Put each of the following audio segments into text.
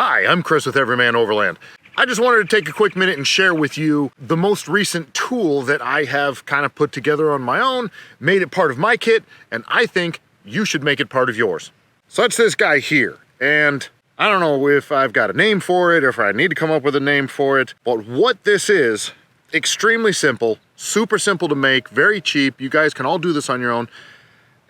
Hi, I'm Chris with Everyman Overland. I just wanted to take a quick minute and share with you the most recent tool that I have kind of put together on my own, made it part of my kit, and I think you should make it part of yours. So that's this guy here, and I don't know if I've got a name for it or if I need to come up with a name for it, but what this is, extremely simple, super simple to make, very cheap. You guys can all do this on your own,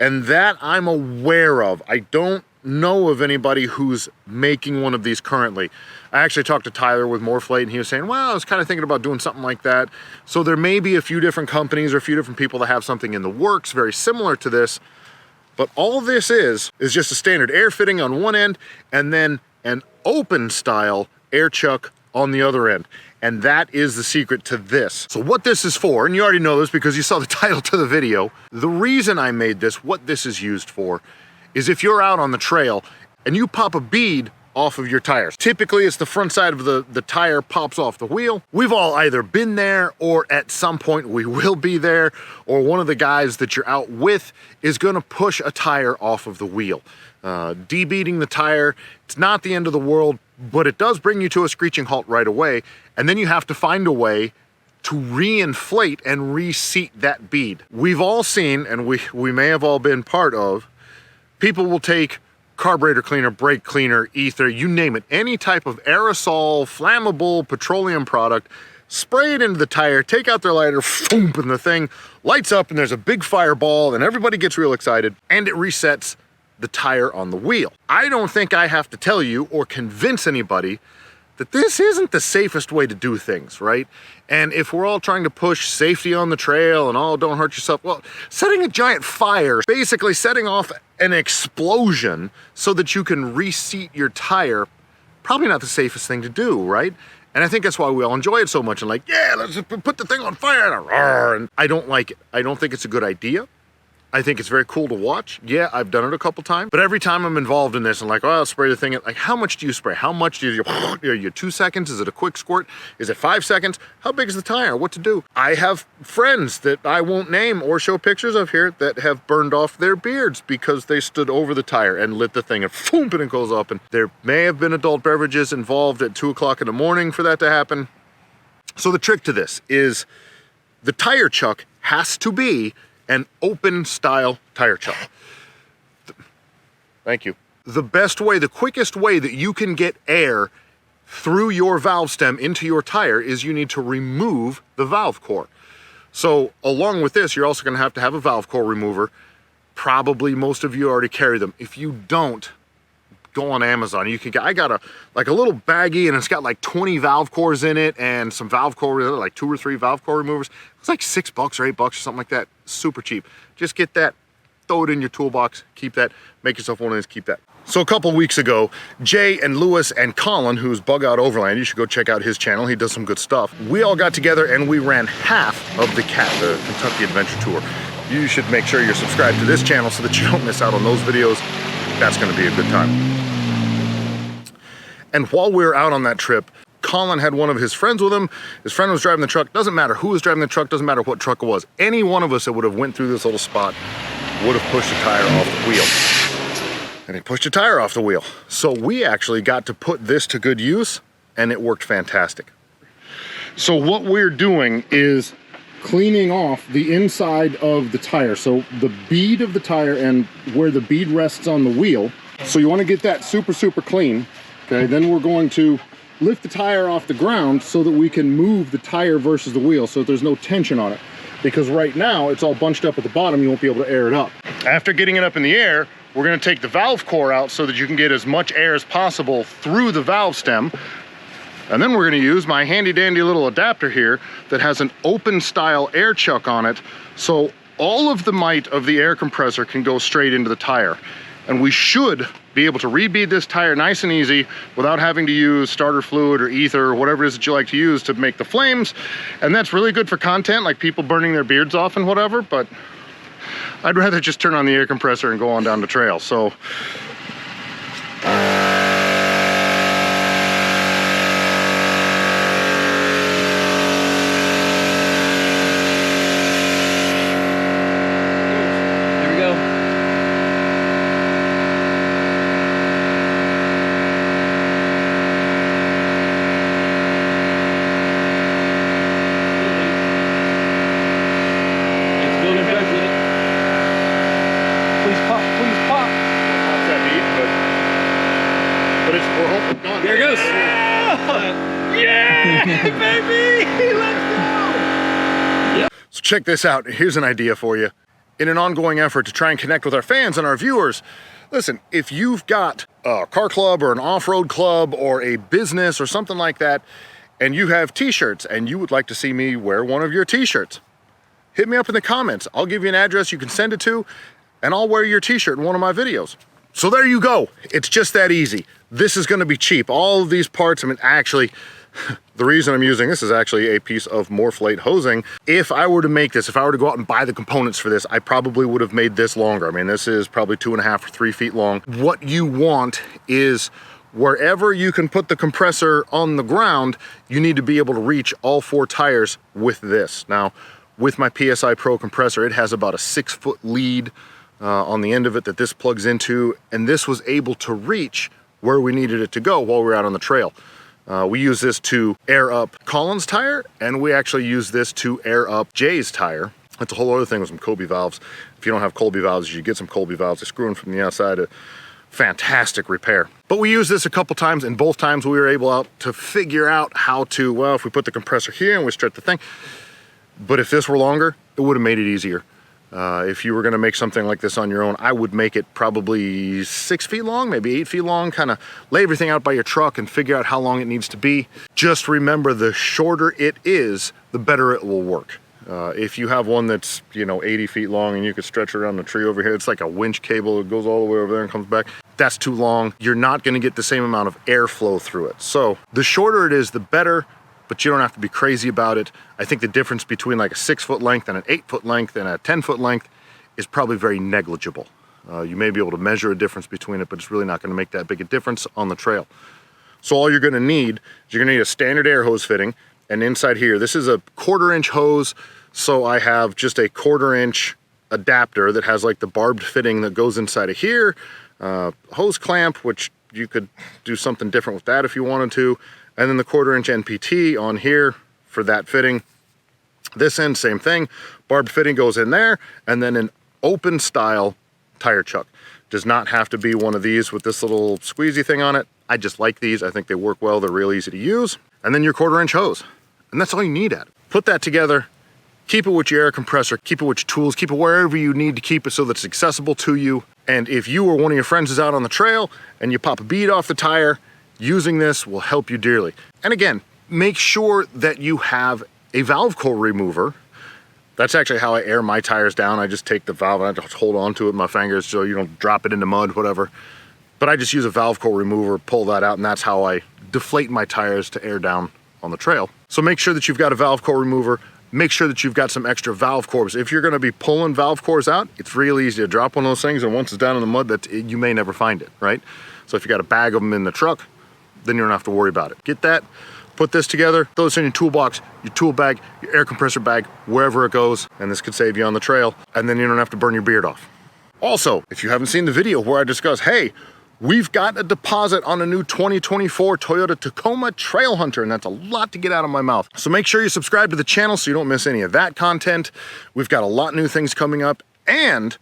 and that I'm aware of. I don't know of anybody who's making one of these currently. I actually talked to Tyler with Morphlate, and he was saying, well, I was kind of thinking about doing something like that. So there may be a few different companies or a few different people that have something in the works very similar to this, but all this is just a standard air fitting on one end and then an open style air chuck on the other end. And that is the secret to this. So what this is for, and you already know this because you saw the title to the video, the reason I made this, what this is used for, is if you're out on the trail and you pop a bead off of your tires. Typically it's the front side of the tire pops off the wheel. We've all either been there or at some point we will be there, or one of the guys that you're out with is gonna push a tire off of the wheel. De-beading the tire, it's not the end of the world, but it does bring you to a screeching halt right away, and then you have to find a way to reinflate and reseat that bead. We've all seen, and we may have all been part of, people will take carburetor cleaner, brake cleaner, ether, you name it, any type of aerosol, flammable, petroleum product, spray it into the tire, take out their lighter, boom, and the thing lights up and there's a big fireball and everybody gets real excited and it resets the tire on the wheel. I don't think I have to tell you or convince anybody that this isn't the safest way to do things, right? And if we're all trying to push safety on the trail and all don't hurt yourself, well, setting a giant fire, basically setting off an explosion so that you can reseat your tire, probably not the safest thing to do, right? And I think that's why we all enjoy it so much and like, yeah, let's put the thing on fire, and I don't like it. I don't think it's a good idea. I think it's very cool to watch. Yeah, I've done it a couple times, but every time I'm involved in this, I'm like, oh, I'll spray the thing. Like, how much do you spray? How much do you, are you 2 seconds? Is it a quick squirt? Is it 5 seconds? How big is the tire? What to do? I have friends that I won't name or show pictures of here that have burned off their beards because they stood over the tire and lit the thing and boom, and it goes up. And there may have been adult beverages involved at 2 o'clock in the morning for that to happen. So the trick to this is the tire chuck has to be an open style tire chuck. Thank you. The best way, the quickest way that you can get air through your valve stem into your tire is you need to remove the valve core. So along with this, you're also gonna have to have a valve core remover. Probably most of you already carry them. If you don't, go on Amazon. You can get, I got a little baggie and it's got like 20 valve cores in it and some valve core, like 2 or 3 valve core removers. It's like $6 or $8 or something like that. Super cheap. Just get that, throw it in your toolbox, keep that, make yourself one of these, keep that. So a couple weeks ago, Jay and Lewis and Colin, who's Bug Out Overland, you should go check out his channel, he does some good stuff. We all got together and we ran half of the Kentucky Adventure Tour. You should make sure you're subscribed to this channel so that you don't miss out on those videos. That's gonna be a good time. And while we were out on that trip, Colin had one of his friends with him. His friend was driving the truck. Doesn't matter who was driving the truck, doesn't matter what truck it was. Any one of us that would have went through this little spot would have pushed a tire off the wheel. And he pushed a tire off the wheel. So we actually got to put this to good use and it worked fantastic. So what we're doing is cleaning off the inside of the tire. So the bead of the tire and where the bead rests on the wheel. So you want to get that super, super clean. Okay, then we're going to lift the tire off the ground so that we can move the tire versus the wheel so that there's no tension on it. Because right now it's all bunched up at the bottom, you won't be able to air it up. After getting it up in the air, we're gonna take the valve core out so that you can get as much air as possible through the valve stem. And then we're gonna use my handy dandy little adapter here that has an open style air chuck on it. So all of the might of the air compressor can go straight into the tire. And we should be able to re-bead this tire nice and easy without having to use starter fluid or ether or whatever it is that you like to use to make the flames. And that's really good for content, like people burning their beards off and whatever, but I'd rather just turn on the air compressor and go on down the trail. So But we're hoping gone. There it goes. Yeah, baby! Let's go! So check this out. Here's an idea for you. In an ongoing effort to try and connect with our fans and our viewers, listen, if you've got a car club or an off-road club or a business or something like that, and you have t-shirts and you would like to see me wear one of your t-shirts, hit me up in the comments. I'll give you an address you can send it to, and I'll wear your t-shirt in one of my videos. So there you go. It's just that easy. This is gonna be cheap. All of these parts, I mean, actually, the reason I'm using this is actually a piece of Morphlate hosing. If I were to make this, if I were to go out and buy the components for this, I probably would have made this longer. I mean, this is probably 2.5 or 3 feet long. What you want is wherever you can put the compressor on the ground, you need to be able to reach all 4 tires with this. Now, with my PSI Pro compressor, it has about a 6-foot lead on the end of it that this plugs into, and this was able to reach where we needed it to go while we were out on the trail. We use this to air up Colin's tire, and we actually use this to air up Jay's tire. That's a whole other thing with some Colby valves. If you don't have Colby valves, you should get some Colby valves. They screw in from the outside. Fantastic repair. But we used this a couple times, and both times we were able to figure out how to, well, if we put the compressor here and we stretch the thing. But if this were longer, it would have made it easier. If you were gonna make something like this on your own, I would make it probably 6 feet long, maybe 8 feet long, kind of lay everything out by your truck and figure out how long it needs to be. Just remember, the shorter it is, the better it will work. If you have one that's, you know, 80 feet long and you could stretch it around the tree over here, it's like a winch cable. It goes all the way over there and comes back. That's too long. You're not gonna get the same amount of airflow through it. So the shorter it is, the better, but you don't have to be crazy about it. I think the difference between like a 6-foot length and an 8-foot length and a 10-foot length is probably very negligible. You may be able to measure a difference between it, but it's really not gonna make that big a difference on the trail. So all you're gonna need is you're gonna need a standard air hose fitting, and inside here, this is a 1/4-inch hose, so I have just a 1/4-inch adapter that has like the barbed fitting that goes inside of here, hose clamp, which you could do something different with that if you wanted to, and then the 1/4-inch NPT on here for that fitting. This end, same thing. Barbed fitting goes in there, and then an open style tire chuck. Does not have to be one of these with this little squeezy thing on it. I just like these. I think they work well. They're real easy to use. And then your 1/4-inch hose. And that's all you need at it. Put that together, keep it with your air compressor, keep it with your tools, keep it wherever you need to keep it so that it's accessible to you. And if you or one of your friends is out on the trail and you pop a bead off the tire, using this will help you dearly. And again, make sure that you have a valve coil remover. That's actually how I air my tires down. I just take the valve and I just hold on to it with my fingers so you don't drop it into mud, whatever. But I just use a valve coil remover, pull that out, and that's how I deflate my tires to air down on the trail. So make sure that you've got a valve coil remover. Make sure that you've got some extra valve cores. If you're gonna be pulling valve cores out, it's real easy to drop one of those things, and once it's down in the mud, you may never find it, right? So if you got a bag of them in the truck, then you don't have to worry about it. Get that, put this together, throw this in your toolbox, your tool bag, your air compressor bag, wherever it goes, and this could save you on the trail, and then you don't have to burn your beard off. Also, if you haven't seen the video where I discuss, hey, we've got a deposit on a new 2024 Toyota Tacoma Trail Hunter, and that's a lot to get out of my mouth. So make sure you subscribe to the channel so you don't miss any of that content. We've got a lot of new things coming up, and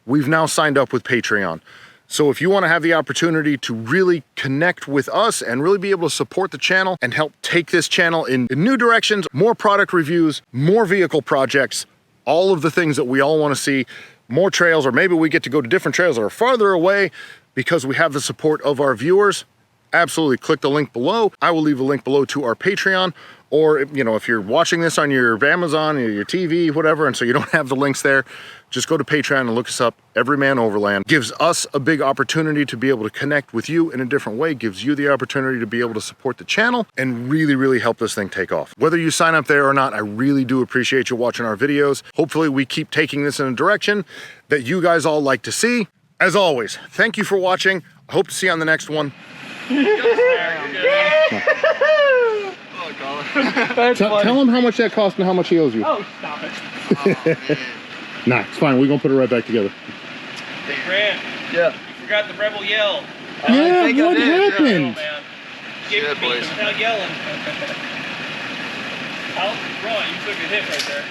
we've now signed up with Patreon. So if you want to have the opportunity to really connect with us and really be able to support the channel and help take this channel in new directions, more product reviews, more vehicle projects, all of the things that we all want to see, more trails, or maybe we get to go to different trails that are farther away because we have the support of our viewers, absolutely click the link below. I will leave a link below to our Patreon, or if you're watching this on your Amazon or your TV, whatever, and so you don't have the links there, just go to Patreon and look us up. Everyman Overland gives us a big opportunity to be able to connect with you in a different way, gives you the opportunity to be able to support the channel and really, really help this thing take off. Whether you sign up there or not, I really do appreciate you watching our videos. Hopefully we keep taking this in a direction that you guys all like to see. As always, thank you for watching. I hope to see you on the next one. Tell him how much that cost and how much he owes you. Oh, stop it. Nah, it's fine. We're going to put it right back together. Hey, Grant. Yeah. You forgot the rebel yell. Yeah, I think I what did, yeah. happened? Oh, man. You gave it to me without yelling. Ron, you took a hit right there.